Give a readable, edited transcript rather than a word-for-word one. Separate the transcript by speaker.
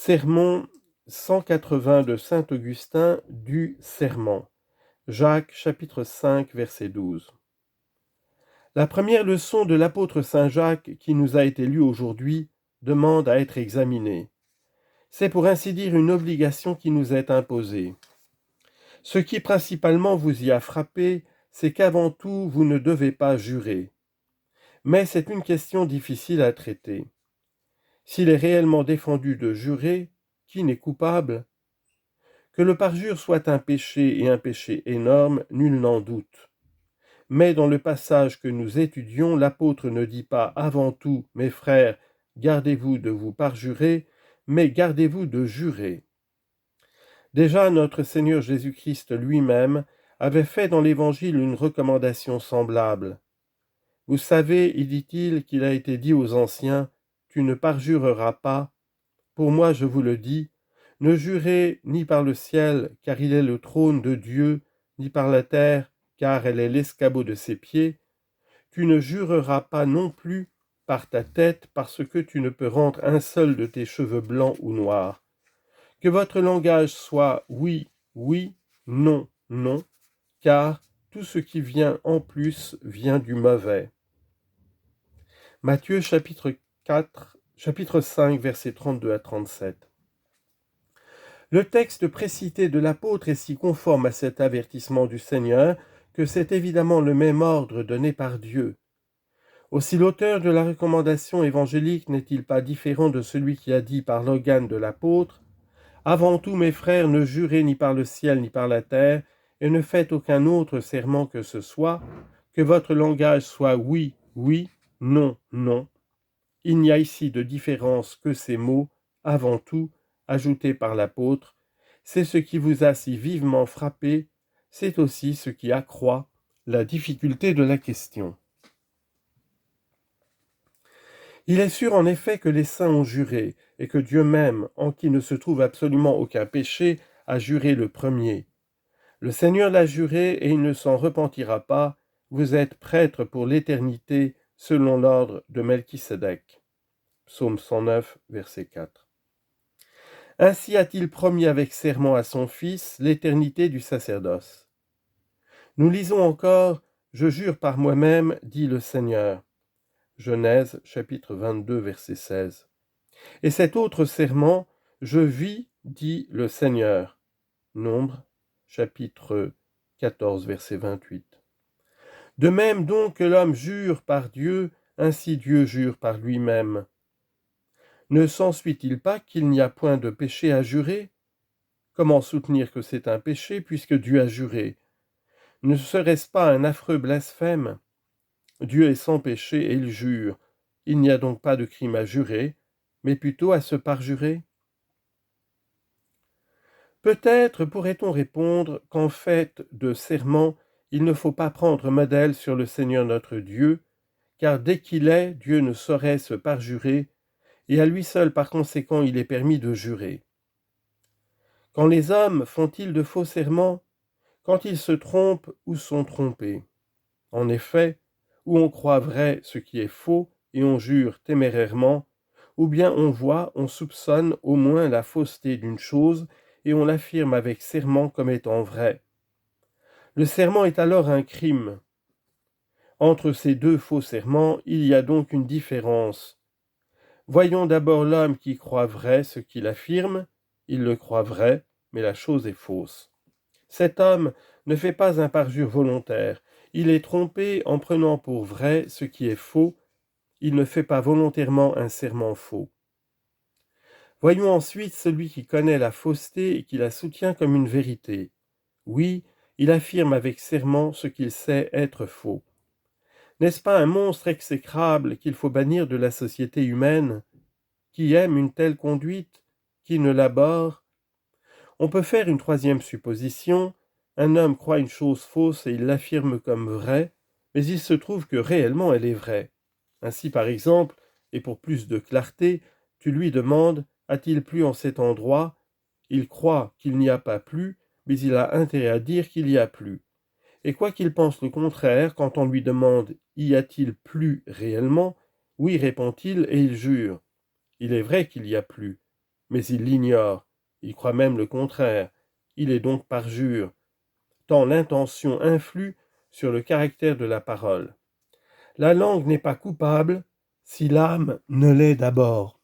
Speaker 1: Sermon 180 de saint Augustin du Serment. Jacques chapitre 5 verset 12. La première leçon de l'apôtre saint Jacques qui nous a été lue aujourd'hui demande à être examinée. C'est pour ainsi dire une obligation qui nous est imposée. Ce qui principalement vous y a frappé, c'est qu'avant tout vous ne devez pas jurer. Mais c'est une question difficile à traiter. S'il est réellement défendu de jurer, qui n'est coupable? Que le parjure soit un péché et un péché énorme, nul n'en doute. Mais dans le passage que nous étudions, l'apôtre ne dit pas avant tout, mes frères, gardez-vous de vous parjurer, mais gardez-vous de jurer. Déjà notre Seigneur Jésus-Christ lui-même avait fait dans l'Évangile une recommandation semblable. Vous savez, y dit-il, qu'il a été dit aux anciens, tu ne parjureras pas. Pour moi, je vous le dis, ne jurez ni par le ciel, car il est le trône de Dieu, ni par la terre, car elle est l'escabeau de ses pieds. Tu ne jureras pas non plus par ta tête, parce que tu ne peux rendre un seul de tes cheveux blancs ou noirs. Que votre langage soit oui, oui, non, non, car tout ce qui vient en plus vient du mauvais. Matthieu chapitre 5, versets 32 à 37. Le texte précité de l'apôtre est si conforme à cet avertissement du Seigneur que c'est évidemment le même ordre donné par Dieu. Aussi l'auteur de la recommandation évangélique n'est-il pas différent de celui qui a dit par l'organe de l'apôtre « Avant tout, mes frères, ne jurez ni par le ciel ni par la terre, et ne faites aucun autre serment que ce soit, que votre langage soit oui, oui, non, non. Il n'y a ici de différence que ces mots, avant tout, ajoutés par l'apôtre. C'est ce qui vous a si vivement frappé, c'est aussi ce qui accroît la difficulté de la question. Il est sûr en effet que les saints ont juré, et que Dieu même, en qui ne se trouve absolument aucun péché, a juré le premier. Le Seigneur l'a juré et il ne s'en repentira pas, vous êtes prêtre pour l'éternité, selon l'ordre de Melchisédek. Psaume 109, verset 4. Ainsi a-t-il promis avec serment à son Fils l'éternité du sacerdoce. Nous lisons encore « Je jure par moi-même, dit le Seigneur ». Genèse chapitre 22, verset 16. Et cet autre serment « Je vis, dit le Seigneur ». Nombre chapitre 14, verset 28. De même donc que l'homme jure par Dieu, ainsi Dieu jure par lui-même. Ne s'ensuit-il pas qu'il n'y a point de péché à jurer? Comment soutenir que c'est un péché puisque Dieu a juré? Ne serait-ce pas un affreux blasphème? Dieu est sans péché et il jure. Il n'y a donc pas de crime à jurer, mais plutôt à se parjurer. Peut-être pourrait-on répondre qu'en fait de serment, il ne faut pas prendre modèle sur le Seigneur notre Dieu, car dès qu'il est, Dieu ne saurait se parjurer, et à lui seul par conséquent il est permis de jurer. Quand les hommes font-ils de faux serments? Quand ils se trompent ou sont trompés. En effet, ou on croit vrai ce qui est faux et on jure témérairement, ou bien on voit, on soupçonne au moins la fausseté d'une chose et on l'affirme avec serment comme étant vrai. Le serment est alors un crime. Entre ces deux faux serments, il y a donc une différence. Voyons d'abord l'homme qui croit vrai ce qu'il affirme, il le croit vrai, mais la chose est fausse. Cet homme ne fait pas un parjure volontaire, il est trompé en prenant pour vrai ce qui est faux, il ne fait pas volontairement un serment faux. Voyons ensuite celui qui connaît la fausseté et qui la soutient comme une vérité. Oui, il affirme avec serment ce qu'il sait être faux. N'est-ce pas un monstre exécrable qu'il faut bannir de la société humaine? Qui aime une telle conduite? Qui ne l'abhorre? On peut faire une troisième supposition. Un homme croit une chose fausse et il l'affirme comme vraie, mais il se trouve que réellement elle est vraie. Ainsi, par exemple, et pour plus de clarté, tu lui demandes « A-t-il plu en cet endroit ?» Il croit qu'il n'y a pas plu, mais il a intérêt à dire qu'il y a plu. Et quoi qu'il pense le contraire, quand on lui demande « Y a-t-il plu réellement ?» Oui, répond-il, et il jure. Il est vrai qu'il y a plu. mais il l'ignore, il croit même le contraire, il est donc parjure, tant l'intention influe sur le caractère de la parole. La langue n'est pas coupable si l'âme ne l'est d'abord.